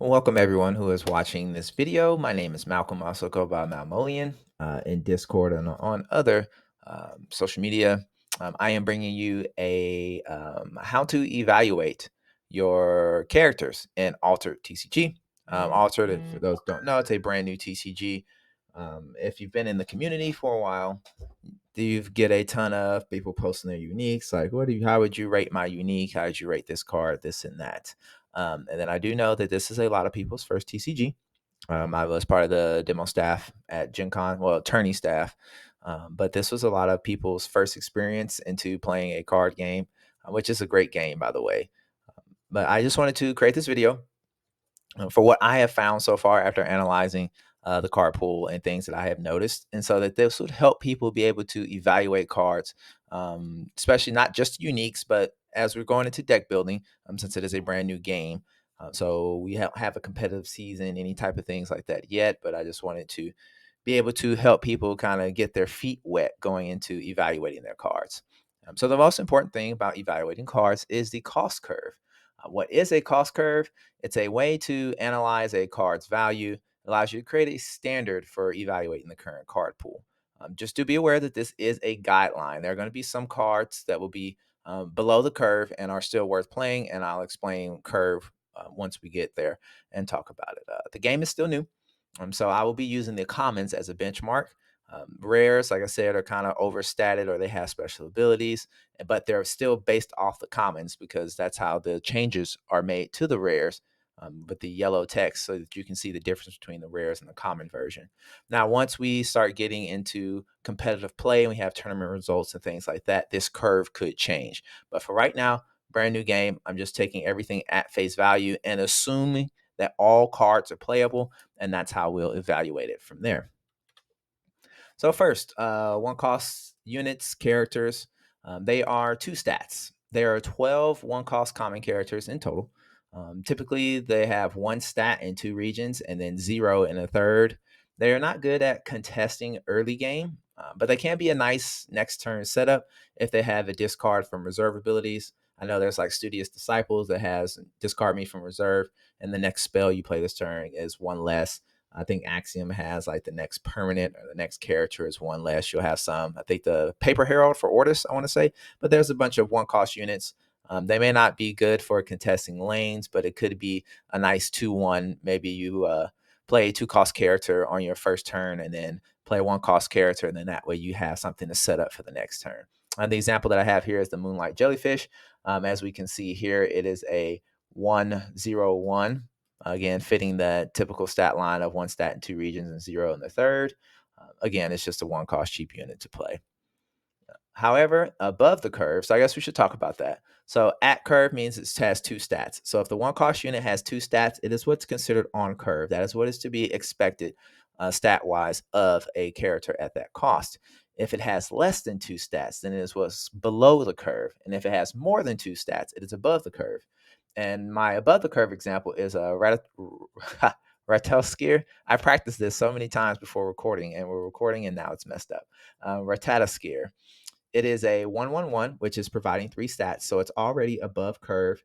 Welcome everyone who is watching this video. My name is Malcolm. I also go by Malmolian in Discord and on other social media. I am bringing you a how to evaluate your characters in Altered TCG. Altered, for those who don't know, it's a brand new TCG. If you've been in the community for a while, you get a ton of people posting their uniques, like how would you rate my unique? How would you rate this card? This and that. And then I do know that this is a lot of people's first TCG. I was part of the demo staff at Gen Con, well, attorney staff. But this was a lot of people's first experience into playing a card game, which is a great game, by the way. But I just wanted to create this video for what I have found so far after analyzing the card pool and things that I have noticed. And so that this would help people be able to evaluate cards, especially not just uniques, but as we're going into deck building, since it is a brand new game. So we have a competitive season, any type of things like that yet, but I just wanted to be able to help people kind of get their feet wet going into evaluating their cards. So the most important thing about evaluating cards is the cost curve. What is a cost curve? It's a way to analyze a card's value. It allows you to create a standard for evaluating the current card pool. Just to be aware that this is a guideline. There are going to be some cards that will be below the curve and are still worth playing, and I'll explain curve once we get there and talk about it. The game is still new, so I will be using the commons as a benchmark. Rares, like I said, are kind of overstated or they have special abilities, but they're still based off the commons because that's how the changes are made to the rares with the yellow text so that you can see the difference between the rares and the common version. Now, once we start getting into competitive play and we have tournament results and things like that, this curve could change. But for right now, brand new game, I'm just taking everything at face value and assuming that all cards are playable, and that's how we'll evaluate it from there. So first, one cost units, characters, they are two stats. There are 12 one cost common characters in total. Typically, they have one stat in two regions and then zero in a third. They are not good at contesting early game, but they can be a nice next turn setup if they have a discard from reserve abilities. I know there's like Studious Disciples that has discard me from reserve, and the next spell you play this turn is one less. I think Axiom has like the next permanent or the next character is one less. You'll have some. I think the Paper Herald for Ortis, I want to say, but there's a bunch of one cost units. They may not be good for contesting lanes, but it could be a nice 2-1. Maybe you play a 2-cost character on your first turn and then play a 1-cost character, and then that way you have something to set up for the next turn. The example that I have here is the Moonlight Jellyfish. As we can see here, it is a 1-0-1. Again, fitting the typical stat line of one stat in two regions and zero in the third. Again, it's just a one cost cheap unit to play. However, above the curve, so I guess we should talk about that. So at curve means it has two stats. So if the one cost unit has two stats, it is what's considered on curve. That is what is to be expected stat wise of a character at that cost. If it has less than two stats, then it is what's below the curve. And if it has more than two stats, it is above the curve. And my above the curve example is a Rattelskier. I practiced this so many times before recording, and we're recording, and now it's messed up. Rattelskier. It is a 1-1-1, which is providing three stats, so it's already above curve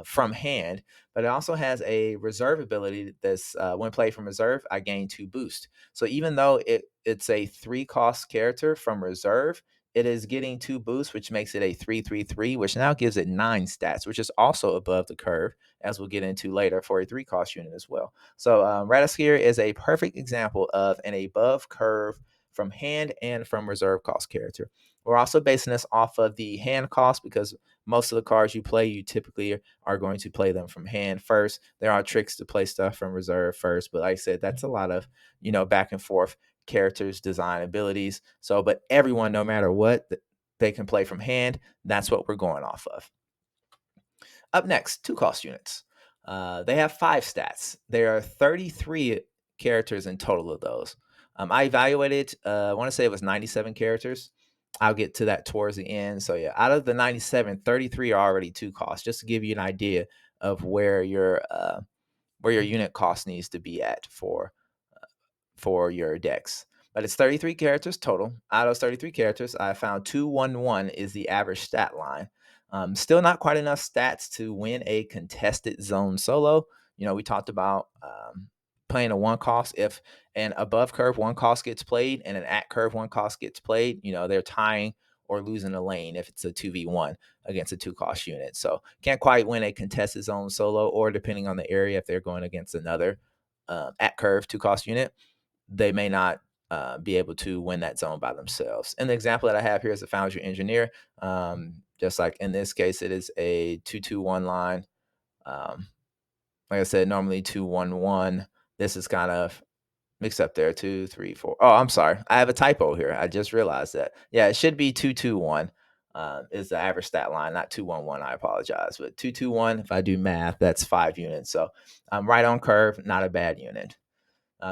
from hand. But it also has a reserve ability that's when played from reserve, I gain 2 boost. So even though it's a 3-cost character from reserve, it is getting 2 boosts, which makes it a 3-3-3, which now gives it 9 stats, which is also above the curve, as we'll get into later for a 3-cost unit as well. So Ratiskier is a perfect example of an above curve from hand and from reserve cost character. We're also basing this off of the hand cost because most of the cards you play, you typically are going to play them from hand first. There are tricks to play stuff from reserve first, but like I said, that's a lot of, back and forth characters, design abilities. So, but everyone, no matter what, they can play from hand. That's what we're going off of. Up next, 2-cost units. They have 5 stats. There are 33 characters in total of those. I evaluated, I want to say it was 97 characters. I'll get to that towards the end. So yeah, out of the 97, 33 are already 2-cost, just to give you an idea of where your unit cost needs to be at for your decks. But it's 33 characters total. Out of those 33 characters, I found 2-1-1 is the average stat line. Still not quite enough stats to win a contested zone solo. we talked about playing a one cost. If an above curve one cost gets played and an at curve one cost gets played, they're tying or losing a lane if it's a 2v1 against a two cost unit. So can't quite win a contested zone solo, or depending on the area, if they're going against another at curve two cost unit, they may not be able to win that zone by themselves. And the example that I have here is a Foundry Engineer. Just like in this case, it is a 2-2-1 line. Like I said, normally 2-1-1. This is kind of mixed up there. 2, 3, 4. Oh, I'm sorry. I have a typo here. I just realized that. Yeah, it should be 2-2-1. Is the average stat line, not 2-1-1. I apologize. But 2-2-1, if I do math, that's 5 units. So right on curve, not a bad unit.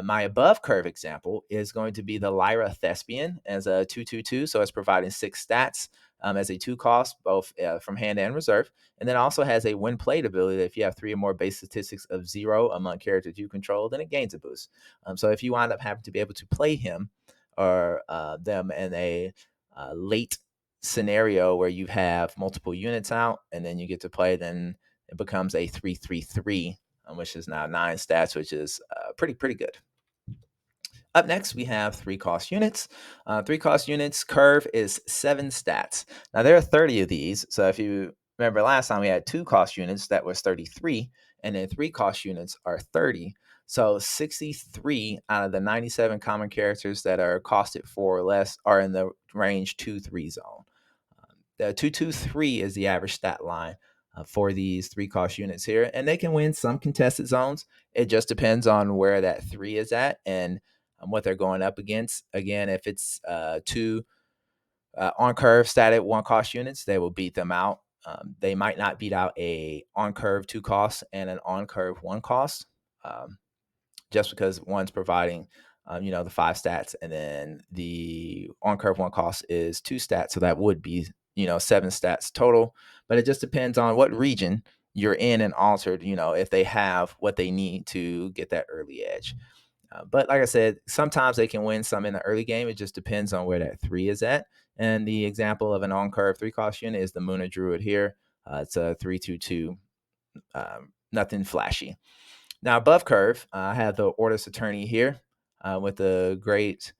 My above curve example is going to be the Lyra Thespian as a 2-2-2. So it's providing 6 stats as a 2 cost, both from hand and reserve. And then also has a win played ability that if you have 3 or more base statistics of 0 among characters you control, then it gains a boost. So if you wind up having to be able to play him or them in a late scenario where you have multiple units out and then you get to play, then it becomes a 3-3-3. Which is now 9 stats, which is pretty good. Up next, we have 3 cost units. 3 cost units, curve is 7 stats. Now, there are 30 of these. So if you remember last time, we had 2 cost units, that was 33. And then 3 cost units are 30. So 63 out of the 97 common characters that are costed 4 or less are in the range 2-3 zone. The 2-2-3 is the average stat line for these 3 cost units here, and they can win some contested zones. It just depends on where that 3 is at and what they're going up against. Again, if it's 2 on curve static 1 cost units, they will beat them out. They might not beat out a on curve 2 cost and an on curve 1 cost, just because one's providing the 5 stats, and then the on curve 1 cost is 2 stats, so that would be 7 stats total. But it just depends on what region you're in and altered, if they have what they need to get that early edge. But like I said, sometimes they can win some in the early game. It just depends on where that 3 is at. And the example of an on curve 3 cost unit is the Muna Druid here. It's a 3-2-2, nothing flashy. Now above curve, I have the Ortus Attorney here with the great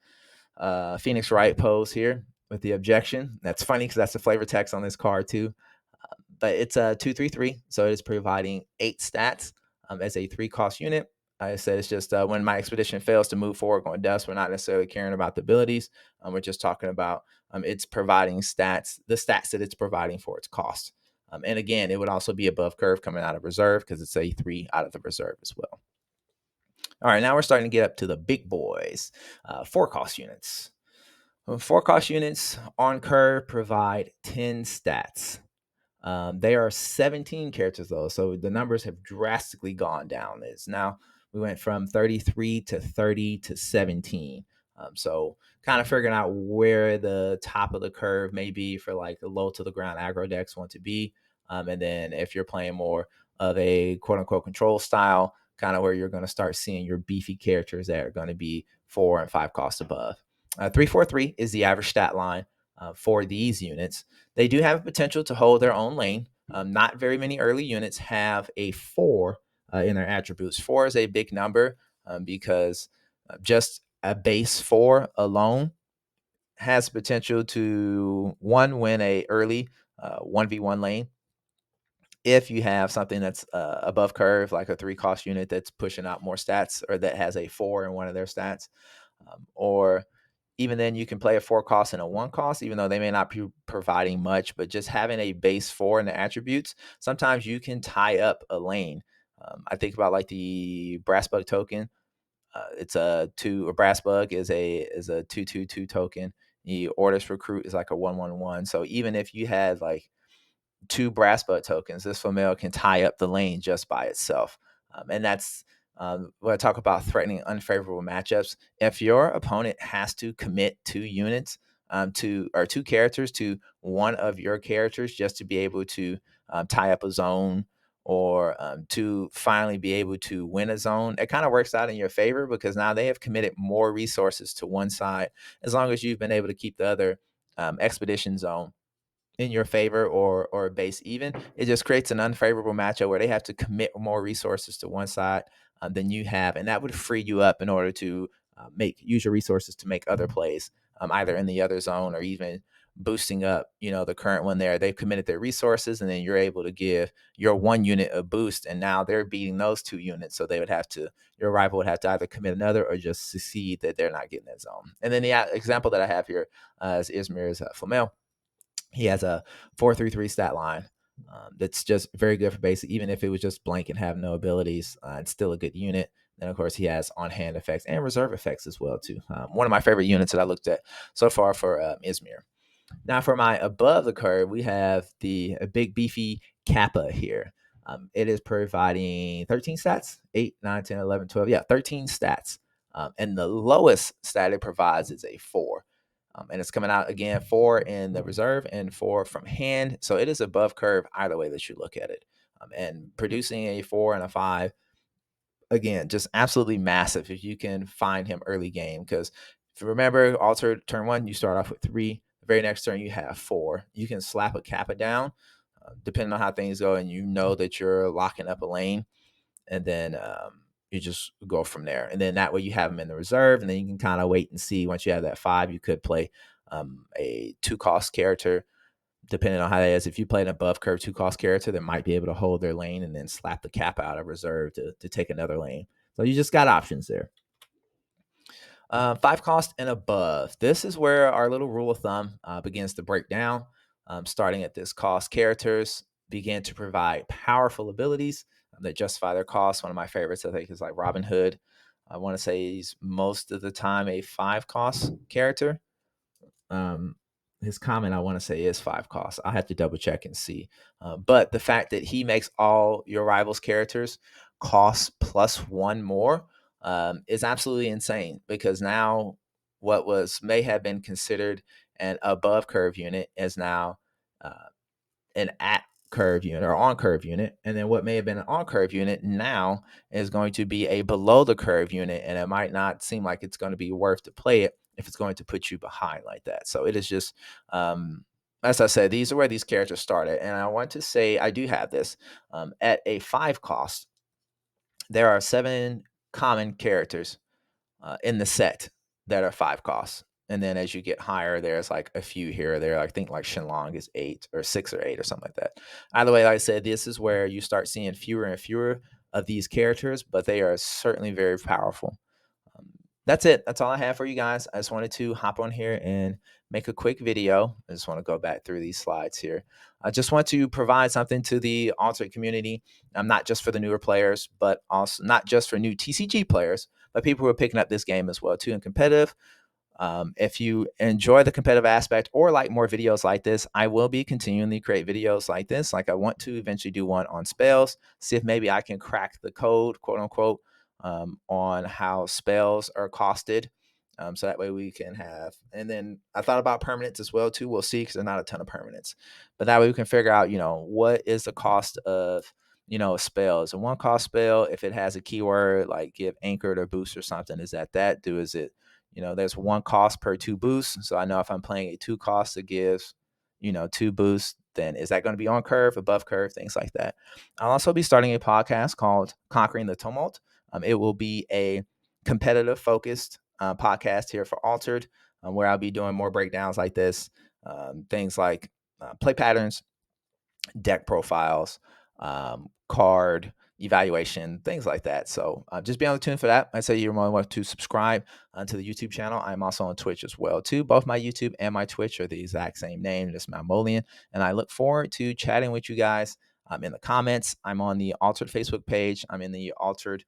Phoenix Wright pose here with the objection. That's funny because that's the flavor text on this card too. But it's a 2-3-3, so it is providing 8 stats as a 3 cost unit. I said it's just when my expedition fails to move forward going dust, we're not necessarily caring about the abilities. We're just talking about it's providing stats, the stats that it's providing for its cost. And again, it would also be above curve coming out of reserve because it's a 3 out of the reserve as well. All right, now we're starting to get up to the big boys, 4 cost units. 4 cost units on curve provide 10 stats. They are 17 characters though, so the numbers have drastically gone down. It's now we went from 33 to 30 to 17. So kind of figuring out where the top of the curve may be for like the low to the ground aggro decks want to be. And then if you're playing more of a quote unquote control style, kind of where you're going to start seeing your beefy characters that are going to be 4 and 5 costs above. 3-4-3 is the average stat line for these units. They do have potential to hold their own lane. Not very many early units have a 4 in their attributes. 4 is a big number because just a base 4 alone has potential to win a early 1v1 lane. If you have something that's above curve, like a 3 cost unit that's pushing out more stats or that has a 4 in one of their stats, or even then you can play a 4 cost and a 1 cost, even though they may not be providing much, but just having a base 4 in the attributes, sometimes you can tie up a lane. I think about like the brass bug token. It's a brass bug is a 2-2-2 token. The Ortus recruit is like a 1-1-1. So even if you had like 2 brass bug tokens, this Flamel can tie up the lane just by itself. And that's when I talk about threatening unfavorable matchups. If your opponent has to commit 2 units to or 2 characters to one of your characters just to be able to tie up a zone or to finally be able to win a zone, it kind of works out in your favor because now they have committed more resources to one side as long as you've been able to keep the other expedition zone in your favor or base even, it just creates an unfavorable matchup where they have to commit more resources to one side than you have, and that would free you up in order to make use your resources to make other plays, either in the other zone or even boosting up, the current one there. They've committed their resources, and then you're able to give your one unit a boost, and now they're beating those two units. So your rival would have to either commit another or just succeed that they're not getting that zone. And then the example that I have here is Izmir's Flamel. He has a 4.33 stat line that's just very good for basic. Even if it was just blank and have no abilities, it's still a good unit. Then of course he has on-hand effects and reserve effects as well too. One of my favorite units that I looked at so far for Izmir. Now for my above the curve, we have the big beefy Kappa here. It is providing 13 stats, 8, 9, 10, 11, 12. Yeah, 13 stats. And the lowest stat it provides is a 4. And it's coming out again 4 in the reserve and 4 from hand. So it is above curve either way that you look at it. And producing a 4 and a 5, again, just absolutely massive if you can find him early game. Because if you remember, altered turn 1, you start off with 3. The very next turn, you have 4. You can slap a Kappa down, depending on how things go, and you know that you're locking up a lane. And then you just go from there. And then that way you have them in the reserve, and then you can kind of wait and see. Once you have that 5, you could play a 2-cost character, depending on how that is. If you play an above curve 2-cost character that might be able to hold their lane and then slap the Kappa out of reserve to take another lane. So you just got options there. 5 cost and above. This is where our little rule of thumb begins to break down. Starting at this cost, characters begin to provide powerful abilities that justify their cost. One of my favorites, I think, is like Robin Hood. I want to say he's most of the time a 5 cost character. His comment, I want to say, is 5 costs. I'll have to double check and see. But the fact that he makes all your rivals' characters cost +1 more is absolutely insane, because now what may have been considered an above curve unit is now uh, an at curve unit or on curve unit. And then what may have been an on curve unit now is going to be a below the curve unit. And it might not seem like it's going to be worth to play it if it's going to put you behind like that. So it is just, as I said, these are where these characters started. And I want to say I do have this at a 5 cost. There are 7 common characters in the set that are 5 costs. And then as you get higher, there's like a few here or there. I think like Shenlong is 8 or 6 or 8 or something like that. Either way, like I said, this is where you start seeing fewer and fewer of these characters, but they are certainly very powerful. Um, that's it. That's all I have for you guys. I just wanted to hop on here and make a quick video. I just want to go back through these slides here. I just want to provide something to the Altered community, not just for the newer players, but also not just for new TCG players, but people who are picking up this game as well too in competitive. If you enjoy the competitive aspect or like more videos like this, I will be continually create videos like this. Like I want to eventually do one on spells, see if maybe I can crack the code, quote unquote, on how spells are costed. So that way we can have, and then I thought about permanents as well too. We'll see, because there's not a ton of permanents, but that way we can figure out, what is the cost of, a spell. Is a 1-cost spell, if it has a keyword like give anchored or boost or something, is that do? Is it, there's 1 cost per 2 boosts. So I know if I'm playing a 2 cost that gives, 2 boosts, then is that going to be on curve, above curve, things like that. I'll also be starting a podcast called Conquering the Tumult. It will be a competitive focused podcast here for Altered, where I'll be doing more breakdowns like this, things like play patterns, deck profiles, card evaluation, things like that. So just be on the tune for that. I say you're more than welcome to subscribe to the YouTube channel. I'm also on Twitch as well too. Both my YouTube and my Twitch are the exact same name, just Malmolian. And I look forward to chatting with you guys in the comments. I'm on the Altered Facebook page. I'm in the Altered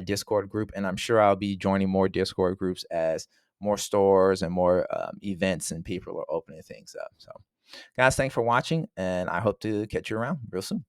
Discord group, and I'm sure I'll be joining more Discord groups as more stores and more events and people are opening things up. So guys, thanks for watching, and I hope to catch you around real soon.